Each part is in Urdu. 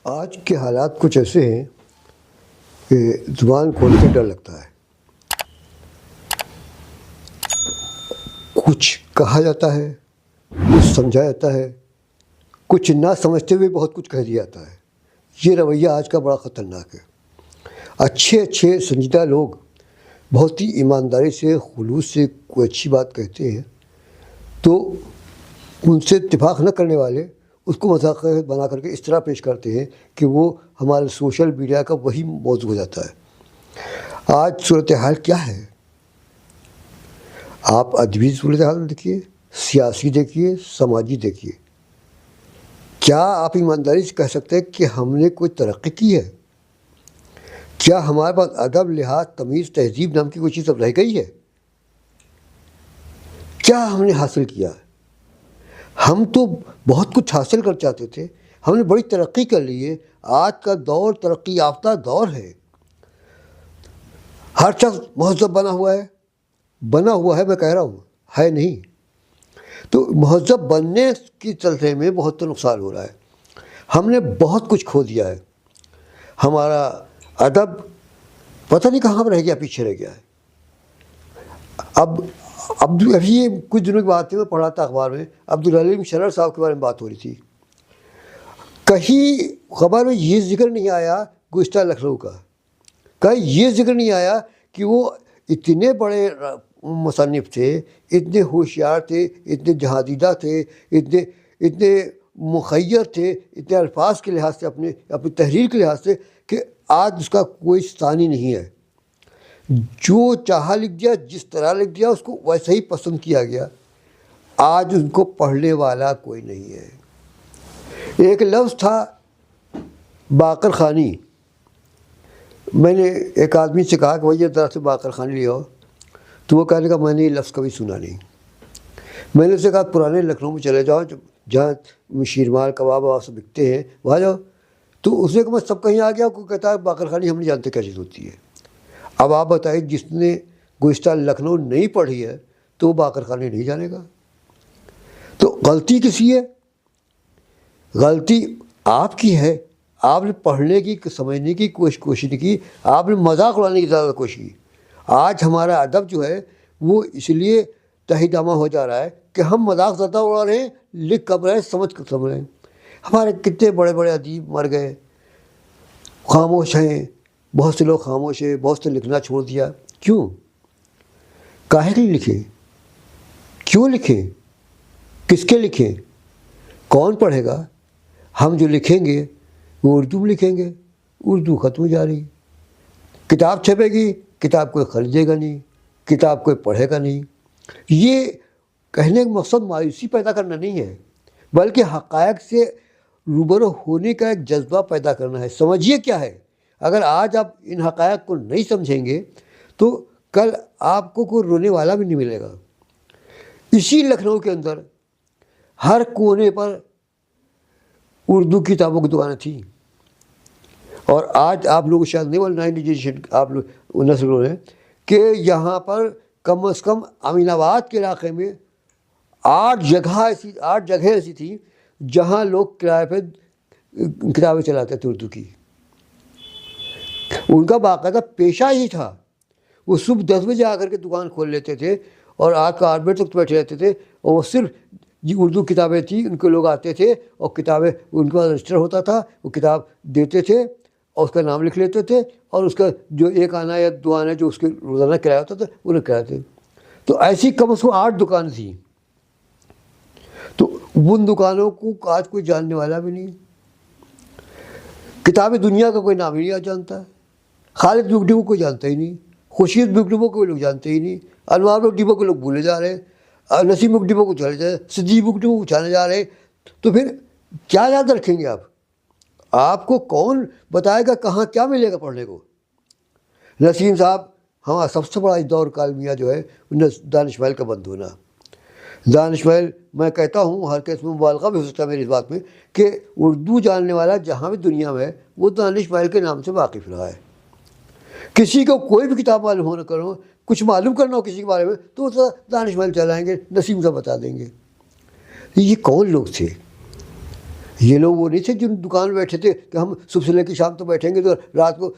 آج کے حالات کچھ ایسے ہیں کہ زبان کھولتے ڈر لگتا ہے. کچھ کہا جاتا ہے، کچھ سمجھا جاتا ہے، کچھ نہ سمجھتے ہوئے بہت کچھ کہہ دیا جاتا ہے. یہ رویہ آج کا بڑا خطرناک ہے. اچھے سنجیدہ لوگ بہت ہی ایمانداری سے، خلوص سے کوئی اچھی بات کہتے ہیں تو ان سے اتفاق نہ کرنے والے اس کو مذاق بنا کر کے اس طرح پیش کرتے ہیں کہ وہ ہمارے سوشل میڈیا کا وہی موضوع ہو جاتا ہے. آج صورتحال کیا ہے؟ آپ ادبی صورتحال دیکھیے، سیاسی دیکھیے، سماجی دیکھیے. کیا آپ ایمانداری سے کہہ سکتے ہیں کہ ہم نے کوئی ترقی کی ہے؟ کیا ہمارے پاس ادب، لحاظ، تمیز، تہذیب نام کی کوئی چیز اب رہ گئی ہے؟ کیا ہم نے حاصل کیا ہے؟ ہم تو بہت کچھ حاصل کر چاہتے تھے، ہم نے بڑی ترقی کر لی ہے. آج کا دور ترقی یافتہ دور ہے. ہر شخص مہذب بنا ہوا ہے، میں کہہ رہا ہوں ہے نہیں. تو مہذب بننے کی سلسلے میں بہت تو نقصان ہو رہا ہے. ہم نے بہت کچھ کھو دیا ہے. ہمارا ادب پتہ نہیں کہاں پر رہ گیا، پیچھے رہ گیا ہے. اب ابھی کچھ دنوں کی بات تھی، میں پڑھا تھا اخبار میں، عبدالحلیم شرر صاحب کے بارے میں بات ہو رہی تھی. کہیں خبر میں یہ ذکر نہیں آیا گزشتہ لکھنؤ کا، کہیں یہ ذکر نہیں آیا کہ وہ اتنے بڑے مصنف تھے، اتنے ہوشیار تھے، اتنے جہادیدہ تھے، اتنے مخیر تھے، اتنے الفاظ کے لحاظ سے، اپنی تحریر کے لحاظ سے، کہ آج اس کا کوئی ثانی نہیں ہے. جو چاہا لکھ دیا، جس طرح لکھ دیا، اس کو ویسے ہی پسند کیا گیا. آج ان کو پڑھنے والا کوئی نہیں ہے. ایک لفظ تھا باقر خانی. میں نے ایک آدمی سے کہا کہ بھائی ذرا سے باقر خانی لے آؤ، تو وہ کہنے کا میں نے یہ لفظ کبھی سنا نہیں. میں نے اسے کہا پرانے لکھنؤ میں چلے جاؤ، جہاں شیرمال کباب وہاں سے بکتے ہیں، وہاں جاؤ. تو اس نے کہا میں سب کہیں آ گیا، کوئی کہتا ہے باقر خانی ہم نہیں جانتے کیا چیز ہوتی ہے. اب آپ بتائیے، جس نے گزشتہ لکھنؤ نہیں پڑھی ہے تو وہ باقر خانی نہیں جانے گا. تو غلطی کسی ہے؟ غلطی آپ کی ہے. آپ نے پڑھنے کی، سمجھنے کی کوشش نہیں کی، آپ نے مذاق اڑانے کی زیادہ کوشش کی. آج ہمارا ادب جو ہے وہ اس لیے تہی دامہ ہو جا رہا ہے کہ ہم مذاق زیادہ اڑا رہے ہیں، لکھ کم رہے ہیں، سمجھ کم رہے ہیں. ہمارے کتنے بڑے بڑے ادیب مر گئے، خاموش ہیں. بہت سے لوگ خاموش ہیں، بہت سے لکھنا چھوڑ دیا. کیوں؟ کاہے کے لیے لکھیں؟ کیوں لکھیں؟ کس کے لکھیں؟ کون پڑھے گا؟ ہم جو لکھیں گے وہ اردو میں لکھیں گے. اردو ختم ہو جا رہی. کتاب چھپے گی، کتاب کوئی خریدے گا نہیں، کتاب کوئی پڑھے گا نہیں. یہ کہنے کا مقصد مایوسی پیدا کرنا نہیں ہے، بلکہ حقائق سے روبرو ہونے کا ایک جذبہ پیدا کرنا ہے. سمجھیے کیا ہے. اگر آج آپ ان حقائق کو نہیں سمجھیں گے تو کل آپ کو کوئی رونے والا بھی نہیں ملے گا. اسی لکھنؤ کے اندر ہر کونے پر اردو کتابوں کی دکانیں تھیں. اور آج آپ لوگ شاید نہیں بول، نئی جنریشن آپ لوگ نسل لوگ ہیں کہ یہاں پر کم از کم امین آباد کے علاقے میں 8 جگہیں ایسی تھیں جہاں لوگ کرائے پہ کتابیں چلاتے تھے اردو کی. ان کا باقاعدہ پیشہ ہی تھا. وہ صبح 10 بجے آ کر کے دکان کھول لیتے تھے اور رات کو 8 بجے تک بیٹھے رہتے تھے. اور وہ صرف اردو کتابیں تھیں، ان کے لوگ آتے تھے اور کتابیں ان کا رجسٹر ہوتا تھا، وہ کتاب دیتے تھے اور اس کا نام لکھ لیتے تھے، اور اس کا جو 1 آنا یا 2 آنا جو اس کے روزانہ کرایہ ہوتا تھا وہ کراتے. تو ایسی کم از کم 8 دکانیں تھیں. تو ان دکانوں کو آج کوئی جاننے والا بھی نہیں. کتاب دنیا کا کوئی نام ہی نہیں جانتا. خالد بک ڈپو کو جانتا ہی نہیں، خورشید بک ڈپو کو لوگ جانتے ہی نہیں، انوار بک ڈپو کو لوگ بھولے جا رہے ہیں، نسیم بک ڈپو کو چلے جا رہے ہیں، صدیق بک ڈپو کو چلے جا رہے ہیں. تو پھر کیا یاد رکھیں گے آپ؟ آپ کو کون بتائے گا کہاں کیا ملے گا پڑھنے کو؟ نسیم صاحب، ہمارا سب سے بڑا اس دور کا المیہ جو ہے دانش محل کا بند ہونا. دانش محل، میں کہتا ہوں، ہر کس میں مبالغہ بھی ہو سکتا ہے میری اس بات میں، کہ اردو جاننے والا جہاں بھی دنیا میں ہے وہ دانش محل کے نام سے واقف رہا ہے. کسی کو کوئی بھی کتاب معلوم ہو نہ کرو، کچھ معلوم کرنا ہو کسی کے بارے میں تو وہ دانش محل چلائیں گے، نسیم صاحب بتا دیں گے. یہ کون لوگ تھے؟ یہ لوگ وہ نہیں تھے جن دکان میں بیٹھے تھے کہ ہم صبح سے لے کے شام تک بیٹھیں گے تو رات کو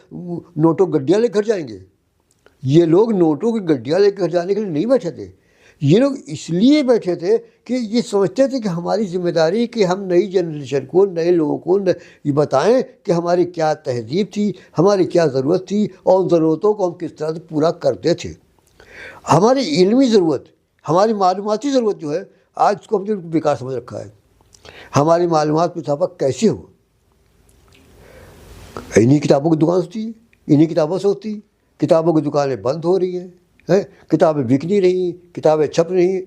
نوٹوں گڈیاں لے کر جائیں گے. یہ لوگ نوٹوں کی گڈیاں لے کر جانے کے لیے نہیں بیٹھے تھے. یہ لوگ اس لیے بیٹھے تھے کہ یہ سمجھتے تھے کہ ہماری ذمہ داری کہ ہم نئی جنریشن کو، نئے لوگوں کو یہ بتائیں کہ ہماری کیا تہذیب تھی، ہماری کیا ضرورت تھی، اور ان ضرورتوں کو ہم کس طرح سے پورا کرتے تھے. ہماری علمی ضرورت، ہماری معلوماتی ضرورت جو ہے، آج اس کو ہم نے بیکار سمجھ رکھا ہے. ہماری معلومات میں اضافہ کیسے ہو؟ انہی کتابوں کی دکان ہوتی ہے، انہی کتابوں سے ہوتی ہے. کتابوں کی دکانیں بند ہو رہی ہیں، کتابیں بک نہیں رہی، کتابیں چھپ نہیں.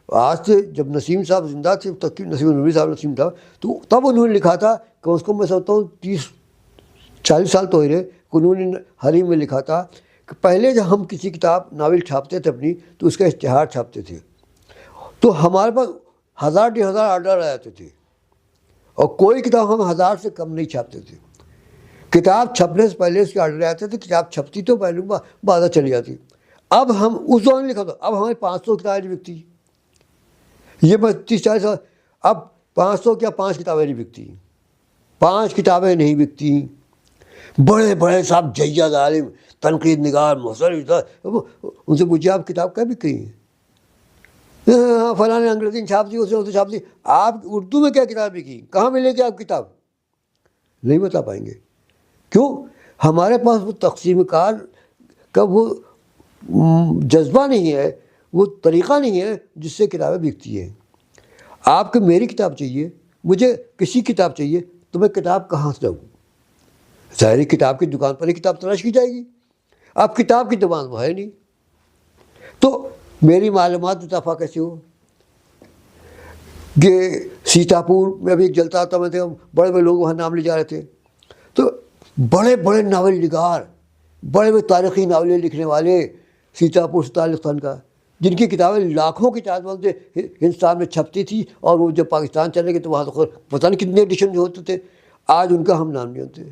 آج سے جب نسیم صاحب زندہ تھے، نسیم نوری صاحب نسیم صاحب، تو تب انہوں نے لکھا تھا کہ اس کو میں سمجھتا ہوں 30-40 سال تو ہو رہے کہ انہوں نے حریم میں لکھا تھا کہ پہلے جب ہم کسی کتاب ناول چھاپتے تھے اپنی تو اس کا اشتہار چھاپتے تھے تو ہمارے پاس 1000-1500 آرڈر آ جاتے تھے، اور کوئی کتاب ہم 1000 سے کم نہیں چھاپتے تھے. کتاب چھپنے سے پہلے اس کے آرڈر آتے تھے، کتاب چھپتی تو پہلے بازار چلی جاتی. اب ہم اس دور میں لکھا تھا، اب ہمیں 500 کتابیں نہیں بکتی. یہ میں 30-40 سال، اب 500 کیا 5 کتابیں نہیں بکتی، 5 کتابیں نہیں بکتی. بڑے بڑے صاحب جید عالم، تنقید نگار، محسر، ان سے پوچھیے آپ کتاب کیا بک رہی ہیں؟ ہاں فلاں نے انگریزی میں چھاپ دی، اس نے چھاپ دی. آپ اردو میں کیا کتاب بکی؟ کہاں ملے گی آپ کتاب؟ نہیں بتا پائیں گے. کیوں؟ ہمارے پاس وہ تقسیم کار کا وہ جذبہ نہیں ہے، وہ طریقہ نہیں ہے جس سے کتابیں بکتی ہیں. آپ کو میری کتاب چاہیے، مجھے کسی کتاب چاہیے، تو میں کتاب کہاں سے لاؤں؟ ظاہری کتاب کی دکان پر ہی کتاب تلاش کی جائے گی. اب کتاب کی دکان وہ ہے نہیں، تو میری معلومات میں اضافہ کیسے ہو؟ کہ سیتاپور میں ابھی ایک جلتا آتا میں تھے، بڑے بڑے لوگ وہاں نام لے جا رہے تھے، تو بڑے بڑے ناول نگار، بڑے بڑے تاریخی ناولیں لکھنے والے سیتاپور سے تعلق تھا ان کا، جن کی کتابیں لاکھوں کی تعداد میں ہندوستان میں چھپتی تھی، اور وہ جب پاکستان چلے گئے تو وہاں تو پتہ نہیں کتنے ایڈیشن جو ہوتے تھے. آج ان کا ہم نام نہیں جانتے،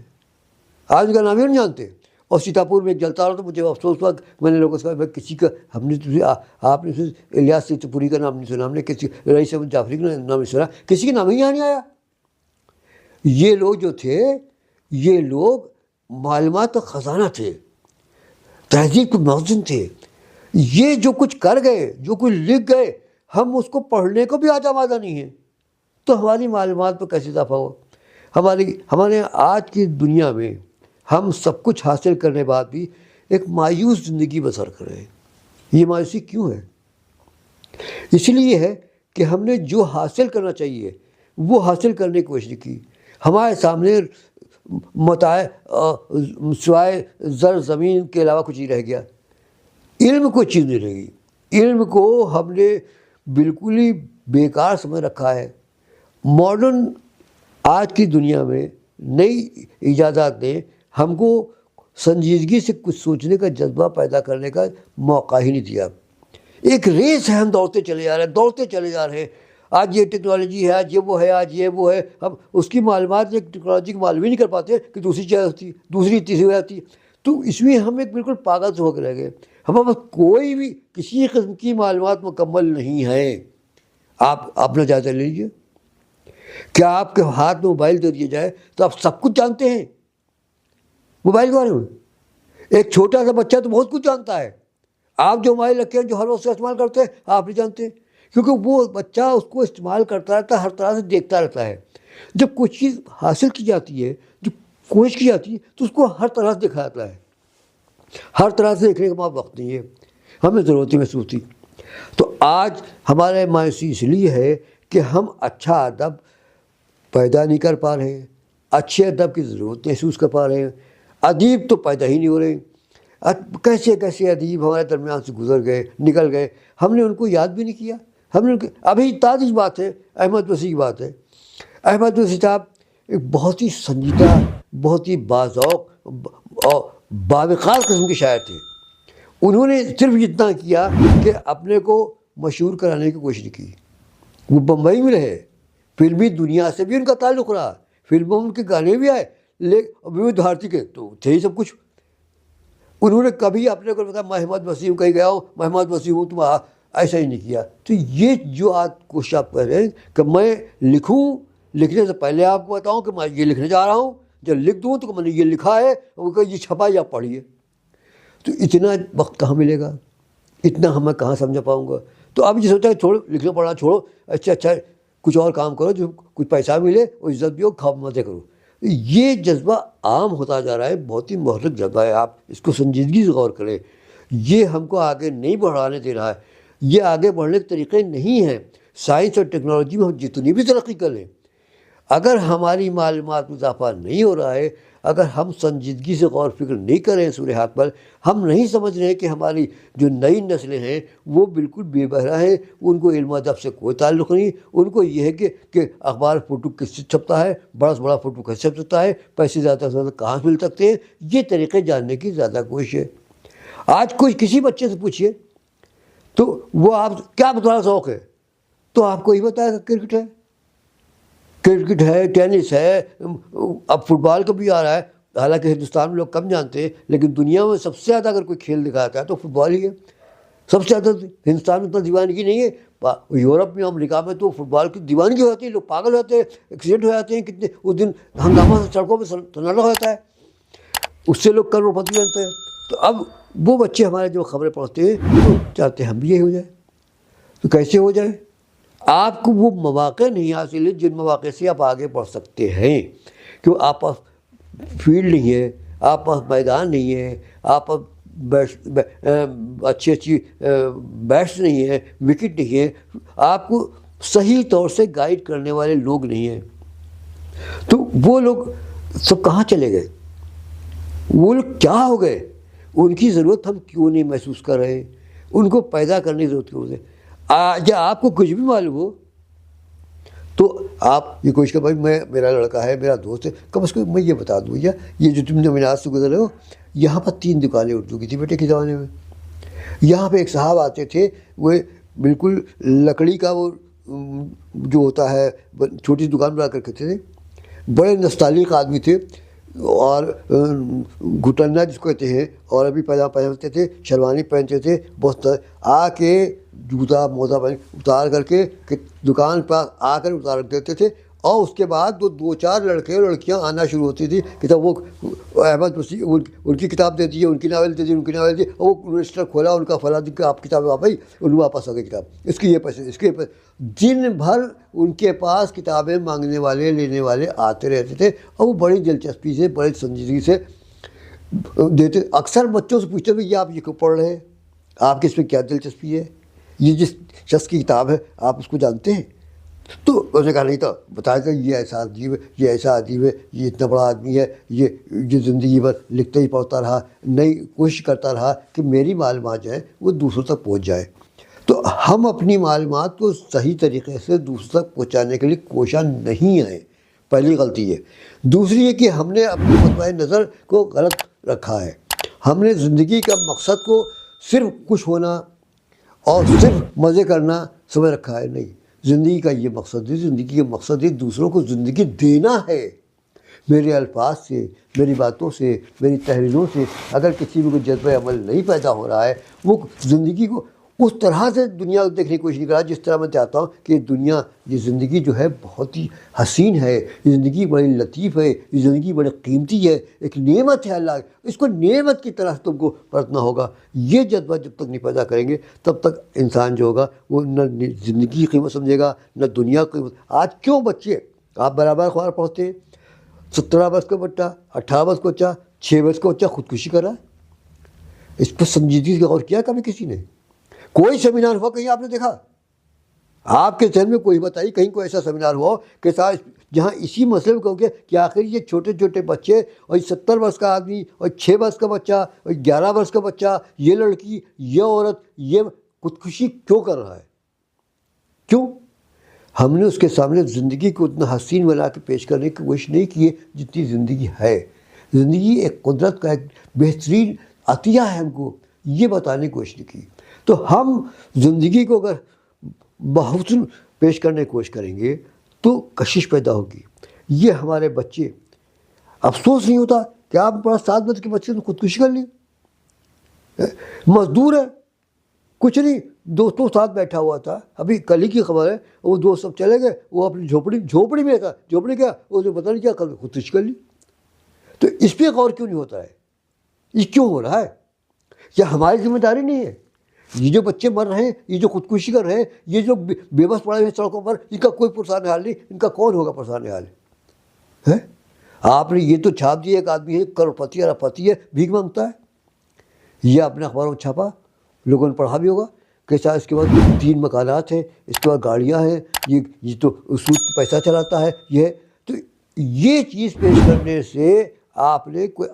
آج ان کا نام ہی نہیں جانتے. اور سیتاپور میں ایک جلتا رہا تو مجھے افسوس ہوا کہ میں نے لوگوں سے کہا میں کسی کا، ہم نے آپ نے الیاس سیتاپوری کا نام نہیں سنا، ہم نے کسی رئیس احمد جعفری کا نام نہیں سنا، کسی کے نام ہی یہاں نہیں آیا. یہ لوگ جو تھے، یہ لوگ معلومات کا خزانہ تھے، تہذیب کے مخزن تھے. یہ جو کچھ کر گئے، جو کچھ لکھ گئے، ہم اس کو پڑھنے کو بھی آج آمادہ نہیں ہیں، تو ہماری معلومات پر کیسے اضافہ ہو؟ ہمارے آج کی دنیا میں ہم سب کچھ حاصل کرنے بعد بھی ایک مایوس زندگی بسر کر رہے ہیں. یہ مایوسی کیوں ہے؟ اس لیے ہے کہ ہم نے جو حاصل کرنا چاہیے وہ حاصل کرنے کی کوشش نہیں کی. ہمارے سامنے متاع سوائے زر زمین کے علاوہ کچھ نہیں رہ گیا. علم کوئی چیز نہیں رہ گئی. علم کو ہم نے بالکل ہی بیکار سمجھ رکھا ہے. ماڈرن آج کی دنیا میں نئی ایجادات نے ہم کو سنجیدگی سے کچھ سوچنے کا جذبہ پیدا کرنے کا موقع ہی نہیں دیا. ایک ریس ہے، ہم دوڑتے چلے جا رہے ہیں. آج یہ ٹیکنالوجی ہے، آج یہ وہ ہے، آج یہ وہ ہے. ہم اس کی معلومات ایک ٹیکنالوجی کی معلوم ہی نہیں کر پاتے کہ دوسری چیز ہوتی ہے، دوسری تیسری ہو جاتی ہے. تو اس میں ہم ایک بالکل پاگل سے ہو کے رہ گئے. ہمارے پاس کوئی بھی کسی قسم کی معلومات مکمل نہیں ہے. آپ اپنا جائزہ لے لیجیے. کیا آپ کے ہاتھ میں موبائل دے دیا جائے تو آپ سب کچھ جانتے ہیں موبائل کے بارے میں؟ ایک چھوٹا سا بچہ تو بہت کچھ جانتا ہے. آپ جو موبائل رکھے ہیں، جو ہر وقت استعمال کرتے ہیں، آپ نہیں جانتے، کیونکہ وہ بچہ اس کو استعمال کرتا رہتا ہے، ہر طرح سے دیکھتا رہتا ہے. جب کوئی چیز حاصل کی جاتی ہے، جو کوشش کی جاتی ہے، تو اس کو ہر طرح سے دیکھا جاتا ہے. ہر طرح سے دیکھنے کا ہمارا وقت نہیں ہے، ہمیں ضرورت ہی محسوس تھی. تو آج ہمارے مایوسی اس لیے ہے کہ ہم اچھا ادب پیدا نہیں کر پا رہے ہیں، اچھے ادب کی ضرورت محسوس کر پا رہے ہیں. ادیب تو پیدا ہی نہیں ہو رہے. کیسے کیسے ادیب ہمارے درمیان سے گزر گئے، نکل گئے، ہم نے ان کو یاد بھی نہیں کیا. ہم نے ابھی تازی بات ہے، احمد وسیع کی بات ہے. احمد وسیع صاحب ایک بہت ہی سنجیدہ، بہت ہی باذوق اور باوقار قسم کے شاعر تھے. انہوں نے صرف اتنا کیا کہ اپنے کو مشہور کرانے کی کوشش کی. وہ بمبئی میں رہے، فلمی دنیا سے بھی ان کا تعلق رہا، فلموں میں ان کے گانے بھی آئے، لیکن وودھ بھارتی کے تو تھے ہی سب کچھ. انہوں نے کبھی اپنے کو بتا میں احمد وسیع ہوں، کہیں گیا ہوں میں احمد وسیع ہوں، تم ایسا ہی نہیں کیا. تو یہ جو آج کوشش آپ کر رہے ہیں کہ میں لکھوں لکھنے سے پہلے آپ کو بتاؤں کہ میں یہ لکھنے جا رہا ہوں، جب لکھ دوں تو میں نے یہ لکھا ہے، وہ کہ یہ چھپا یا پڑھیے، تو اتنا وقت کہاں ملے گا، اتنا ہمیں کہاں سمجھ پاؤں گا؟ تو اب یہ سوچا کہ چھوڑو لکھنا پڑھنا چھوڑو، اچھا کچھ اور کام کرو جو کچھ پیسہ ملے اور عزت بھی ہو، کھاؤ مزے کرو۔ یہ جذبہ عام ہوتا جا رہا ہے، بہت ہی محرک جذبہ ہے، آپ اس کو سنجیدگی سے غور کریں۔ یہ ہم کو آگے نہیں بڑھانے دے رہا ہے، یہ آگے بڑھنے کے طریقے نہیں ہیں۔ سائنس اور ٹیکنالوجی میں ہم جتنی بھی ترقی کر لیں، اگر ہماری معلومات میں اضافہ نہیں ہو رہا ہے، اگر ہم سنجیدگی سے غور فکر نہیں کریں صورتحال پر، ہم نہیں سمجھ رہے کہ ہماری جو نئی نسلیں ہیں وہ بالکل بے بہرا ہیں، ان کو علم و ادب سے کوئی تعلق نہیں، ان کو یہ ہے کہ اخبار فوٹو کس سے چھپتا ہے، بڑا سے بڑا فوٹو کیسے چھپ سکتا ہے، پیسے زیادہ سے زیادہ کہاں سے مل سکتے ہیں، یہ طریقے جاننے کی زیادہ کوشش ہے۔ آج کوئی کسی بچے سے پوچھیے تو وہ آپ کیا بتانا شوق ہے، تو آپ کو یہ بتایا کہ کرکٹ ہے، کرکٹ ہے، ٹینس ہے، اب فٹ بال کا بھی آ رہا ہے، حالانکہ ہندوستان میں لوگ کم جانتے ہیں، لیکن دنیا میں سب سے زیادہ اگر کوئی کھیل دکھاتا ہے تو فٹ بال ہی ہے۔ سب سے زیادہ ہندوستان میں اتنا دیوانگی نہیں ہے، یورپ میں امریکہ میں تو فٹ بال کی دیوانگی ہوتی ہے، لوگ پاگل ہوتے ہیں، ایکسیڈنٹ ہو جاتے ہیں، کتنے اس دن ہنگامہ سے سڑکوں پہ سناٹا ہوتا ہے، اس سے لوگ کروڑپتی بنتے ہیں۔ تو اب وہ بچے ہمارے جو خبریں پڑھتے ہیں تو چاہتے ہیں ہم بھی یہی ہو جائے، تو کیسے ہو جائے؟ آپ کو وہ مواقع نہیں حاصل ہے جن مواقع سے آپ آگے بڑھ سکتے ہیں، کیوں آپ پاس فیلڈ نہیں ہے، آپ پاس میدان نہیں ہے، آپ پاس اچھی بیٹس نہیں ہے، وکٹ نہیں ہے، آپ کو صحیح طور سے گائیڈ کرنے والے لوگ نہیں ہیں، تو وہ لوگ سب کہاں چلے گئے؟ وہ لوگ کیا ہو گئے؟ ان کی ضرورت ہم کیوں نہیں محسوس کر رہے ہیں؟ ان کو پیدا کرنے کی ضرورت کیوں ہے؟ یا آپ کو کچھ بھی معلوم ہو تو آپ یہ کوشش کر، بھائی میرا لڑکا ہے، میرا دوست ہے، کم از کم میں یہ بتا دوں، یا یہ جو تم نے مینار سے گزر رہے ہو، یہاں پر 3 دکانیں اردو کی تھی بیٹے کے زمانے میں، یہاں پہ ایک صاحب آتے تھے، وہ بالکل لکڑی کا وہ جو ہوتا ہے چھوٹی سی دکان بنا کر کے تھے، بڑے نستعلیق آدمی تھے، اور گھٹنا جس کو کہتے ہیں، اور ابھی پائجامہ پہنتے تھے، شیروانی پہنتے تھے، بہت آ کے جوتا موزہ پہن اتار کر کے دکان پر آ کر اتار دیتے تھے، اور اس کے بعد وہ 2-4 لڑکے اور لڑکیاں آنا شروع ہوتی تھی، کتاب وہ احمد مسیح ان کی کتاب دے دی، ان کی ناول دے دی، ان کی ناول دی، اور وہ رجسٹر کھولا ان کا، فلاں دن کا آپ کتاب واپس، ان واپس آ گئی کتاب، اس کے یہ پیسے، اس کے یہ پیسے، دن بھر ان کے پاس کتابیں مانگنے والے لینے والے آتے رہتے تھے، اور وہ بڑی دلچسپی سے بڑی سنجیدگی سے دیتے۔ اکثر بچوں سے پوچھتے بھی، یہ آپ یہ کیوں پڑھ رہے ہیں، آپ کی اس میں کیا دلچسپی ہے، یہ جس شخص کی کتاب ہے آپ اس کو جانتے ہیں؟ تو اس نے کہا نہیں، تو بتایا کہ یہ ایسا عجیب ہے، یہ ایسا عجیب ہے، یہ اتنا بڑا آدمی ہے، یہ زندگی بھر لکھتا ہی پڑھتا رہا، نئی کوشش کرتا رہا کہ میری معلومات جو ہے وہ دوسروں تک پہنچ جائے۔ تو ہم اپنی معلومات کو صحیح طریقے سے دوسروں تک پہنچانے کے لیے کوشاں نہیں ہیں، پہلی غلطی ہے۔ دوسری یہ کہ ہم نے اپنے مطمئن نظر کو غلط رکھا ہے، ہم نے زندگی کا مقصد کو صرف خوش ہونا اور صرف مزے کرنا سمجھ رکھا ہے۔ نہیں، زندگی کا یہ مقصد ہے، زندگی کا مقصد ہے دوسروں کو زندگی دینا ہے۔ میرے الفاظ سے، میری باتوں سے، میری تحریروں سے اگر کسی بھی کوئی جذبہ عمل نہیں پیدا ہو رہا ہے، وہ زندگی کو اس طرح سے دنیا کو دیکھنے کی کوشش نہیں کر رہا جس طرح میں چاہتا ہوں کہ دنیا، یہ زندگی جو ہے بہت ہی حسین ہے، یہ زندگی بڑی لطیف ہے، یہ زندگی بڑی قیمتی ہے، ایک نعمت ہے اللہ، اس کو نعمت کی طرح تم کو پرتنا ہوگا۔ یہ جذبہ جب تک نہیں پیدا کریں گے تب تک انسان جو ہوگا وہ نہ زندگی کی قیمت سمجھے گا نہ دنیا کی قیمت۔ آج کیوں بچے آپ برابر اخبار پڑھتے ہیں، 17 برس کا بچہ، 18 برس کا بچہ، 6 برس کا بچہ خودکشی کر رہا ہے؟ اس پر سنجیدگی سے غور کیا کبھی کسی نے؟ کوئی سیمینار ہوا کہیں آپ نے دیکھا؟ آپ کے ذہن میں کوئی بتائیے کہیں کوئی ایسا سیمینار ہوا کہ جہاں اسی مسئلے میں کہو گے کہ آخر یہ چھوٹے چھوٹے بچے، اور 70 برس کا آدمی، اور 6 برس کا بچہ، اور 11 برس کا بچہ، یہ لڑکی، یہ عورت، یہ خودکشی کیوں کر رہا ہے؟ کیوں؟ ہم نے اس کے سامنے زندگی کو اتنا حسین بنا کے پیش کرنے کی کوشش نہیں کی ہے جتنی زندگی ہے۔ زندگی ایک قدرت کا ایک بہترین عطیہ ہے، ہم کو یہ بتانے کی کوشش نہیں کی۔ تو ہم زندگی کو اگر بحسن پیش کرنے کی کوشش کریں گے تو کشش پیدا ہوگی۔ یہ ہمارے بچے، افسوس نہیں ہوتا کہ آپ 7 برس کے بچے نے خودکشی کر لی، مزدور ہے، کچھ نہیں، دوستوں کے ساتھ بیٹھا ہوا تھا، ابھی کل ہی کی خبر ہے، وہ دوست سب چلے گئے، وہ اپنی جھوپڑی میں تھا، جھوپڑی کیا اس نے پتہ نہیں کیا خودکشی کر لی۔ تو اس پہ غور کیوں نہیں ہوتا ہے؟ یہ کیوں ہو رہا ہے؟ کیا ہماری ذمہ داری نہیں ہے؟ یہ جو بچے مر رہے ہیں، یہ جو خودکشی کر رہے ہیں، یہ جو بے بس پڑے ہوئے سڑکوں پر، ان کا کوئی پرسان حال نہیں، ان کا کون ہوگا پرسان حال ہے؟ آپ نے یہ تو چھاپ دیا ایک آدمی ہے کروڑپتی اور پتی ہے، بھیک مانگتا ہے، یہ اپنے اخباروں میں چھاپا، لوگوں نے پڑھا بھی ہوگا کہ شاید اس کے بعد 3 مکانات ہیں، اس کے بعد گاڑیاں ہیں، یہ تو سود پہ پیسہ چلاتا ہے، یہ ہے۔ تو یہ چیز پیش کرنے سے آپ نے کوئی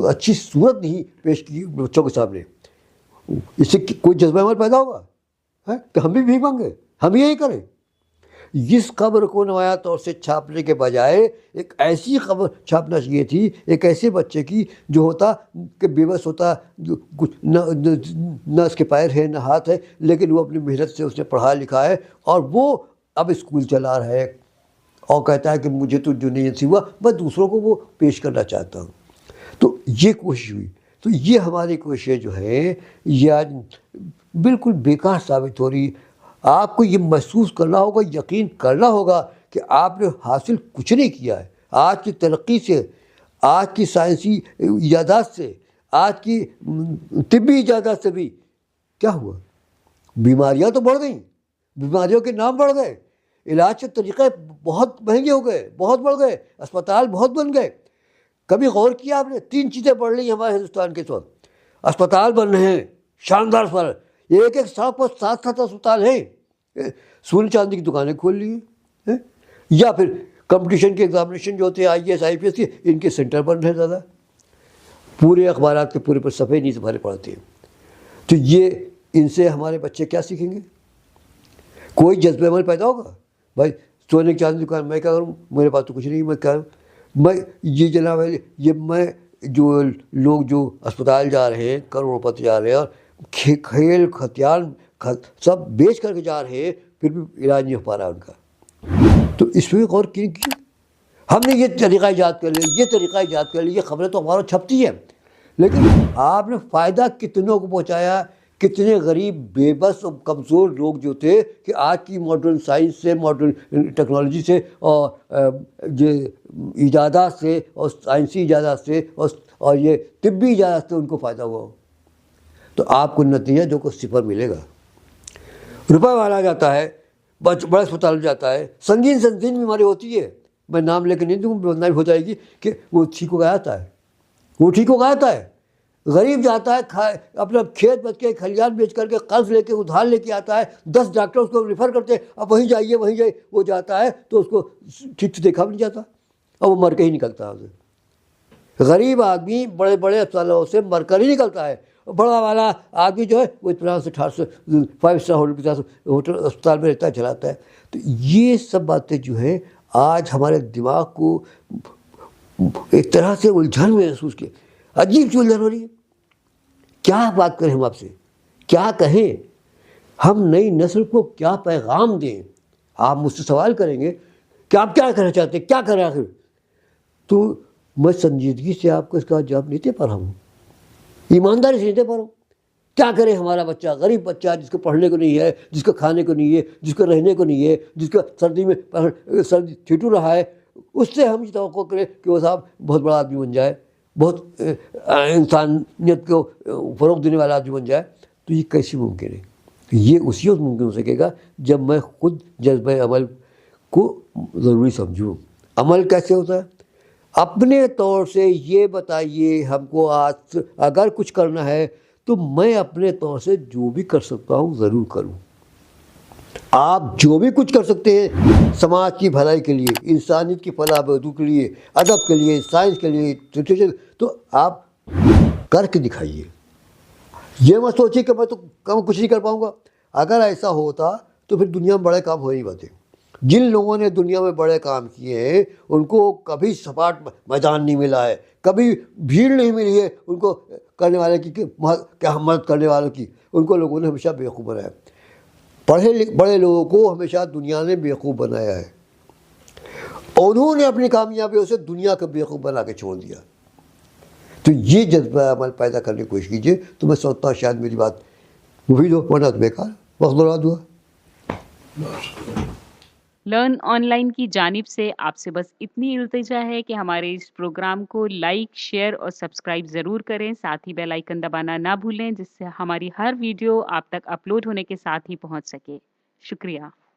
اچھی صورت نہیں پیش کی بچوں کے سامنے، اس سے کوئی جذبہ عمل پیدا ہوگا کہ ہم بھی بھیک مانگیں، ہم یہی کریں۔ اس خبر کو نمایاں طور سے چھاپنے کے بجائے ایک ایسی خبر چھاپنا چاہیے تھی، ایک ایسے بچے کی جو ہوتا کہ بے بس ہوتا، جو کچھ نہ اس کے پیر ہے نہ ہاتھ ہے، لیکن وہ اپنی محنت سے اس نے پڑھا لکھا ہے اور وہ اب اسکول چلا رہا ہے اور کہتا ہے کہ مجھے تو جو نہیں نصیب ہوا، میں دوسروں کو وہ پیش کرنا چاہتا ہوں۔ تو یہ کوشش ہوئی، تو یہ ہماری کوششیں جو ہیں یہ آج بالکل بیکار ثابت ہو رہی۔ آپ کو یہ محسوس کرنا ہوگا، یقین کرنا ہوگا کہ آپ نے حاصل کچھ نہیں کیا ہے۔ آج کی ترقی سے، آج کی سائنسی ایجادات سے، آج کی طبی ایجادات سے بھی کیا ہوا؟ بیماریاں تو بڑھ گئیں، بیماریوں کے نام بڑھ گئے، علاج کے طریقے بہت مہنگے ہو گئے، بہت بڑھ گئے، اسپتال بہت بن گئے۔ کبھی غور کیا آپ نے؟ 3 چیزیں بڑھ رہی ہیں ہمارے ہندوستان کے وقت، اسپتال بن رہے ہیں شاندار اسپتال، ایک سڑک پر 7 اسپتال ہیں، سونے چاندی کی دکانیں کھول لی ہیں، یا پھر کمپٹیشن کے ایگزامینیشن جو ہوتے ہیں IAS IPS کے، ان کے سینٹر بن رہے زیادہ، پورے اخبارات کے پورے پر صفحے نہیں بھرے پڑتے ہیں۔ تو یہ ان سے ہمارے بچے کیا سیکھیں گے؟ کوئی جذبہ عمل پیدا ہوگا؟ بھائی سونے کی چاندی کی دکان میں کیا کروں، میرے پاس تو کچھ نہیں، میں کیا میں یہ جناب یہ میں جو لوگ جو اسپتال جا رہے ہیں، کروڑپتی جا رہے ہیں اور کھیل کھتیان سب بیچ کر کے جا رہے ہیں، پھر بھی علاج نہیں ہو پا رہا ان کا، تو اس پہ غور کیوں؟ ہم نے یہ طریقہ ایجاد کر لیا، یہ طریقہ ایجاد کر لیا، یہ خبریں تو ہمارا چھپتی ہیں، لیکن آپ نے فائدہ کتنوں کو پہنچایا؟ کتنے غریب بے بس اور کمزور لوگ جو تھے کہ آج کی ماڈرن سائنس سے، ماڈرن ٹیکنالوجی سے اور یہ ایجادات سے اور سائنسی ایجادات سے اور یہ طبی ایجادات سے ان کو فائدہ ہوا، تو آپ کو نتیجہ جو کو 0 ملے گا۔ روپے والا جاتا ہے، بڑے اسپتال جاتا ہے، سنگین بیماری ہوتی ہے، میں نام لے کے نہیں دوں، بدنامی ہو جائے گی، کہ وہ ٹھیک ہو گیا آتا ہے، وہ ٹھیک ہو گیا آتا ہے۔ غریب جاتا ہے، اپنا کھیت بیچ کے، کھلیان بیچ کر کے، قرض لے کے، ادھار لے کے آتا ہے، 10 ڈاکٹر اس کو ریفر کرتے ہیں، اب وہیں جائیے وہیں جائیے، وہ جاتا ہے تو اس کو ٹھیک سے دیکھا بھی نہیں جاتا اور وہ مر کے ہی نکلتا ہے۔ غریب آدمی بڑے بڑے اسپتالوں سے مر کر ہی نکلتا ہے، بڑا والا آدمی جو ہے وہ اطمینان سے 5 اسٹار ہوٹل کے ساتھ ہوٹل اسپتال میں رہتا ہے، چلاتا ہے۔ تو یہ سب باتیں جو ہیں آج ہمارے دماغ کو ایک طرح سے الجھن میں محسوس کیا، عجیب سی الجھن ہو رہی ہے۔ کیا بات کریں ہم آپ سے، کیا کہیں ہم نئی نسل کو، کیا پیغام دیں؟ آپ مجھ سے سوال کریں گے کہ آپ کیا کہنا چاہتے ہیں، کیا کریں آخر، تو میں سنجیدگی سے آپ کو اس کا جواب نہیں دے پا رہا ہوں، ایمانداری سے نہیں دے پا رہا ہوں۔ کیا کرے ہمارا بچہ، غریب بچہ جس کو پڑھنے کو نہیں ہے، جس کو کھانے کو نہیں ہے، جس کو رہنے کو نہیں ہے، جس کا سردی میں سردی ٹھٹو رہا ہے، اس سے ہم یہ توقع کریں کہ وہ صاحب بہت بڑا آدمی بن جائے، بہت انسانیت کو فروغ دینے والا آدمی بن جائے، تو یہ کیسے ممکن ہے؟ یہ اسی وقت ممکن ہو سکے گا جب میں خود جذبہ عمل کو ضروری سمجھوں۔ عمل کیسے ہوتا ہے؟ اپنے طور سے یہ بتائیے ہم کو، آج اگر کچھ کرنا ہے تو میں اپنے طور سے جو بھی کر سکتا ہوں ضرور کروں۔ آپ جو بھی کچھ کر سکتے ہیں سماج کی بھلائی کے لیے، انسانیت کی فلاح بہبود کے لیے، ادب کے لیے، سائنس کے لیے، تو آپ کر کے دکھائیے۔ یہ مت سوچیے کہ میں تو کچھ نہیں کر پاؤں گا۔ اگر ایسا ہوتا تو پھر دنیا میں بڑے کام ہو نہیں پاتے۔ جن لوگوں نے دنیا میں بڑے کام کیے ہیں ان کو کبھی سپاٹ میدان نہیں ملا ہے، کبھی بھیڑ نہیں ملی ہے ان کو کرنے والے کی، کیا مدد کرنے والوں کی، ان کو لوگوں نے ہمیشہ بیوقوف بنایا۔ بڑے لوگوں کو ہمیشہ دنیا نے بیوقوف بنایا ہے، انہوں نے اپنی کامیابیوں سے دنیا کو بیوقوف بنا کے چھوڑ دیا۔ تو یہ جذبہ عمل پیدا کرنے کی کوشش کیجیے. تو میں سمجھتا ہوں شاید میری بات مفید ہو، ورنہ تو بیکار وقت برباد ہوا. لرن آن لائن کی جانب سے آپ سے بس اتنی التجا ہے کہ ہمارے اس پروگرام کو لائک، شیئر اور سبسکرائب ضرور کریں. ساتھ ہی بیل آئیکن دبانا نہ بھولیں، جس سے ہماری ہر ویڈیو آپ تک اپلوڈ ہونے کے ساتھ ہی پہنچ سکے. شکریہ.